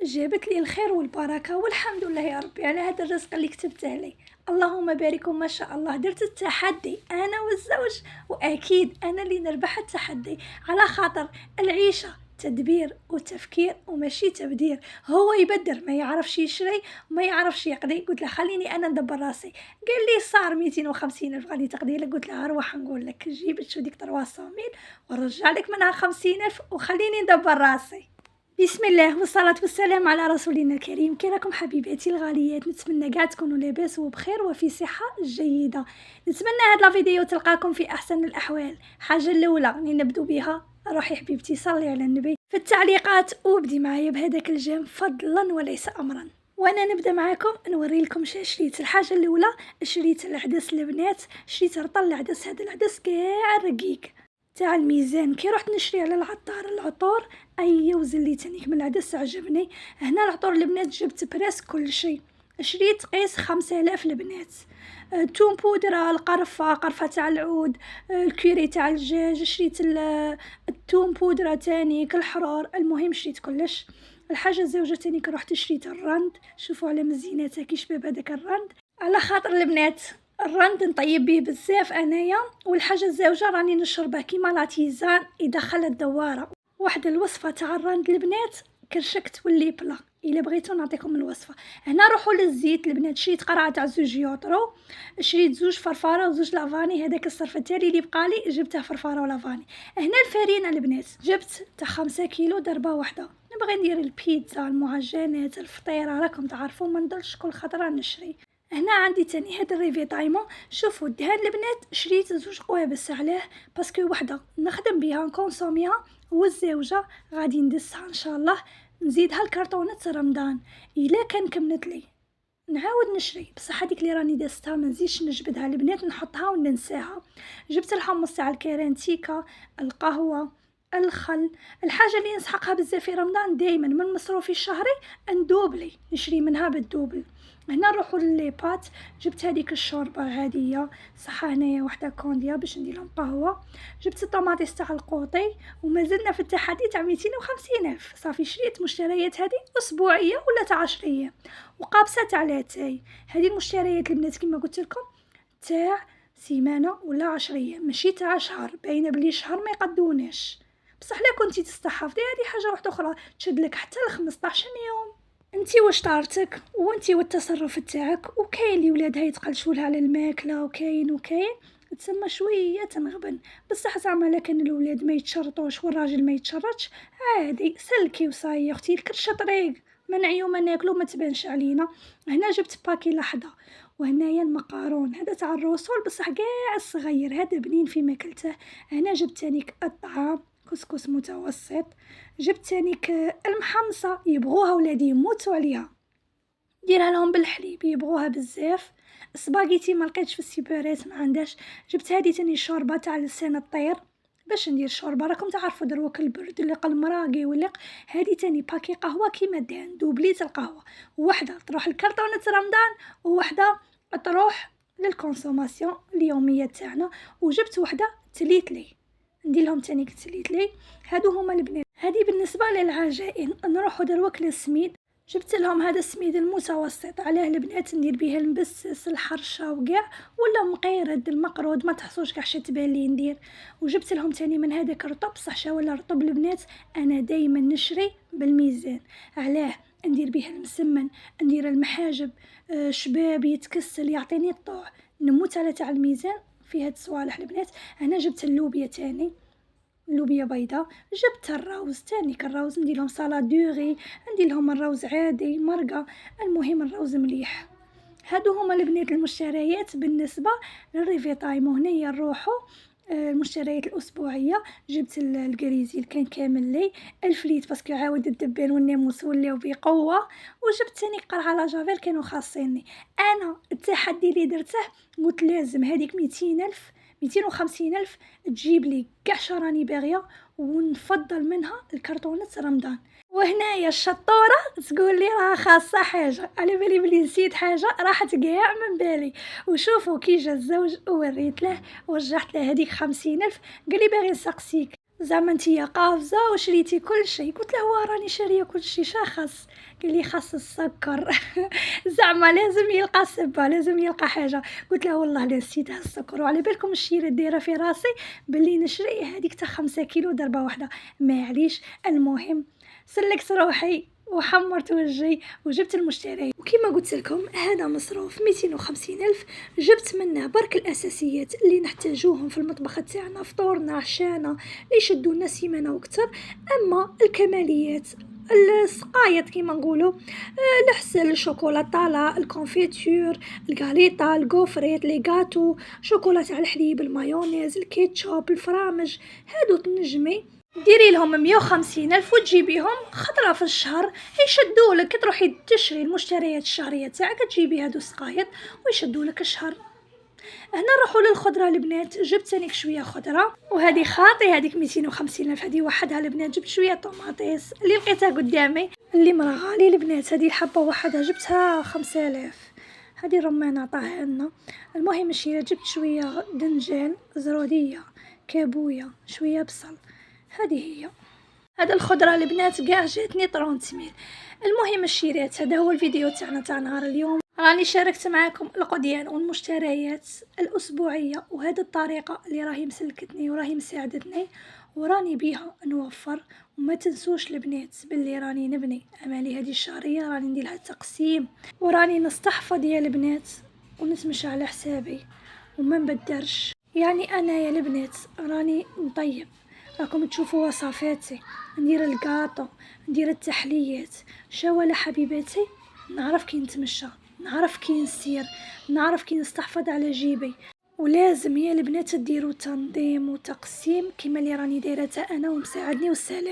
جابت لي الخير والبركه والحمد لله يا ربي على هذا الرزق اللي كتبته لي. اللهم بارك وما شاء الله. درت التحدي انا والزوج، واكيد انا اللي نربح التحدي، على خاطر العيشه تدبير وتفكير وماشي تبدير. هو يبدر، ما يعرفش يشري وما يعرفش يقضي. قلت له خليني انا ندبر راسي. قال لي صار 250 الف غادي تقضي لك. قلت له اروح نقول لك جيب شو ديك 300 ميل ونرجع لك منها 50 الف وخليني ندبر راسي. بسم الله والصلاة والسلام على رسولنا الكريم. كي راكم حبيباتي الغاليات؟ نتمنى قاع تكونوا لاباس وبخير وفي صحة جيدة. نتمنى هاد الفيديو تلقاكم في احسن الاحوال. حاجة الاولى اللي نبدو بها، روحي حبيبتي صلي على النبي في التعليقات وابدي معايا بهذاك الجيم فضلا وليس امرا. وانا نبدا معكم نوري لكم شريت. الحاجه الاولى شريت العدس البنات، شريت رطل العدس. هذا العدس كاع رقيق تاع الميزان. كي رحت نشري على العطار العطور وزلي تانيك من العدس عجبني. هنا العطور البنات جبت بريس كل شيء. شريت قيس 5000 البنات. توم بودرة، القرفة، قرفة تاع العود، الكوري تاع الدجاج. شريت التوم بودرة تانيك، الحرار. المهم شريت كلش. الحاجة الزوجة تانيك رحت شريت الرند. شوفوا على مزيناتها كي شباب هذاك الرند، على خاطر البنات الرند نطيب به بزاف انايا. والحاجه الزوجه راني نشربه كيما لاتيزان يدخل الدواره. واحد الوصفه تاع الرند البنات كرشك تولي بلا. الا بغيتو نعطيكم الوصفه. هنا روحوا للزيت البنات. شريت قرعه تاع 2 يوطرو، شريت 2 فرفاره و2 لافاني. هذاك الصرف تاعي اللي بقالي جبته فرفاره ولافاني. هنا الفرينه البنات جبت تاع 5 كيلو ضربه واحده. نبغي ندير البيتزا، المعجنات، الفطيره، راكم تعرفوا ما ندلش كل خطره نشري. هنا عندي تاني هاد الريفيتايمون. شوفوا الدهان البنات شريت 2 قوابس. علاه؟ باسكو وحده نخدم بها نكونسوميها، والزوجه غادي ندسها ان شاء الله نزيدها الكرتونه رمضان. الا كان كملت لي نعاود نشري، بصح هذيك اللي راني داستها ما نزيدش نجبدها البنات، نحطها وننساها. جبت الحمص تاع الكرانتيكا، القهوه، الخل. الحاجه اللي نسحقها بزاف في رمضان دائما من مصروفي الشهري ندوبلي نشري منها بالدوبل. هنا نروحوا لليبات. جبت هذيك الشوربه العاديه، صحه هنايا وحده كونديا باش ندير لهم قهوه. جبت الطماطيس تاع القوطي. وما زلنا في التحدي تاع 250 الف. صافي شريت مشتريات هذه اسبوعيه ولا تاع 10 ايام. وقابسه تاع لاتاي. هذه المشتريات البنات كما قلت لكم تاع سيمانه ولا 10 ايام، ماشي تاع شهر. باينه بلي شهر ما يقدوناش، بصح لا كنتي تستحفظي هذه حاجه واحده اخرى تشد لك حتى ل 15 يوم. انتي واش طارتك وانتي والتصرف تاعك. وكاين اللي ولادها يتقلشوا لها على الماكله، وكاين تسمى شويه تنغبن. بصح زعما لا كان الولاد ما يتشرطوش والراجل ما يتشرطش عادي سلكي وصاي اختي. الكرشه طريق، ما نعيو ما ناكلو ما تبانش علينا. هنا جبت باكي لحظه. وهنايا المقارون هذا تاع الرسول بصح كاع الصغير، هذا بنين في ماكلته. هنا جبت تانيك الطعام، كسكس متوسط. جبت تانيك المحمصه، يبغوها ولادي يموتوا عليها، ديرها لهم بالحليب يبغوها بزاف. سباغيتي ما لقيتش في السيبرات ما عندهاش. جبت هذه تاني شوربه تاع لسان الطير باش ندير شوربه. راكم تعرفوا دروك البرد اللي المراقي يولق. هذه تاني باكي قهوه كيما الدهان، دوبليت القهوه. وحده تروح لكرتونه رمضان وحده تروح للكونسوماسيون اليوميه تاعنا. وجبت وحده تليتلي ندير لهم تاني تليتلي. هادو هما البنات. هذه بالنسبه للعجائن. نروحوا دروك للسميد. جبت لهم هذا السميد المتوسط. علاه البنات ندير به المبسس الحرشه وكاع، ولا مقيرد المقرود ما تحصوش كاع تبان لي ندير. وجبت لهم تاني من هذاك الرطب، صح شا ولا رطب البنات انا دائما نشري بالميزان. علاه؟ ندير به المسمن، ندير المحاجب. شباب يتكسل يعطيني الطوع، نموت على تاع الميزان في هاد الصوالح البنات. انا جبت اللوبيا تاني، لوبيا بيضاء. جبت الروز تاني، الروز ندير لهم سالاد دوغي، ندير لهم الروز عادي مرقه. المهم الروز مليح. هادو هما البنات المشتريات بالنسبه للريفيتايم. وهنايا نروحوا المشتريات الاسبوعيه. جبت الكريزيل كان كامل لي، الفليت باسكو عاود الدبان والناموس ولاو بقوه. وجبت ثاني قرعه لا جافيل كانوا خاصيني. انا التحدي اللي درته قلت لازم هذيك 200 الف 250 الف تجيب لي كاع راني باغيه، ونفضل منها الكرتونه رمضان. وهنايا الشطوره تقول لي راه خاصه حاجه، على بالي بلي نسيت حاجه راحت كاع من بالي. وشوفوا كي جا الزوج وريت له ورجعت له هذيك 50 الف. قال لي باغي نسقسيك زعما نتيا قافزه وشريتي كل شيء؟ قلت له راني شاريه كل شيء، شخص قال لي خاص السكر. زعما لازم يلقى سبه، لازم يلقى حاجه. قلت له والله لا نسيتها السكر، وعلى بالكم الشيره دايره في راسي باللي نشري هذيك تاع 5 كيلو ضربه واحده، معليش. المهم سلكت روحي وحمرت وجهي وجبت المشتري، وكما قلت لكم هذا مصروف 250 ألف. جبت منه برك الأساسيات اللي نحتاجوهم في المطبخ تاعنا، فطورنا عشانا اللي يشدونا سيمانه وكتر. أما الكماليات السقايط كيما نقولوا، العسل، الشوكولاطه، الكونفيتور، الغاليطه، الكوفريت، لي غاتو، شوكولا تاع الحليب، المايونيز، الكيتشوب، الفرامج. هادو تنجمي ديري لهم 150 ألف وتجيبيهم خطرة في الشهر، يشدولك. تروحي تشري المشتريات الشهرية تاعك، تجيبي هادو السقايط ويشدولك الشهر. هنا نروحوا للخضره البنات. جبت انيك شويه خضره، وهذه خاطي هذيك 250 ألف، هذه وحدها البنات. جبت شويه طوماطيس اللي لقيتها قدامي اللي مرا غالي البنات، هذه الحبه وحدها جبتها 5000. هذه رمان عطاها لنا. المهم الشيرة جبت شويه دنجال، زروديه، كابويه، شويه بصل. هذه هي هذا الخضره البنات كاع جاتني 30 ميل. المهم الشيرات، هذا هو الفيديو تاعنا تاع نهار اليوم. راني شاركت معكم القضيان والمشتريات الأسبوعية، وهذه الطريقة اللي راهي مسلكتني وراهي مساعدتني وراني بيها نوفر. وما تنسوش البنات باللي راني نبني امالي هذه الشهرية، راني ندير لها تقسيم وراني نستحفظ يا البنات ونتمشى على حسابي وما نبدرش. يعني انا يا البنات راني نطيب، راكم تشوفوا وصفاتي، ندير الكاطو، ندير التحليات. شاولا حبيباتي، نعرف كي نتمشى، نعرف كي نسير، نعرف كي نستحفظ على جيبي. ولازم يا البنات ديروا تنظيم وتقسيم كما اللي راني دايرته انا ومساعدني. والسلام.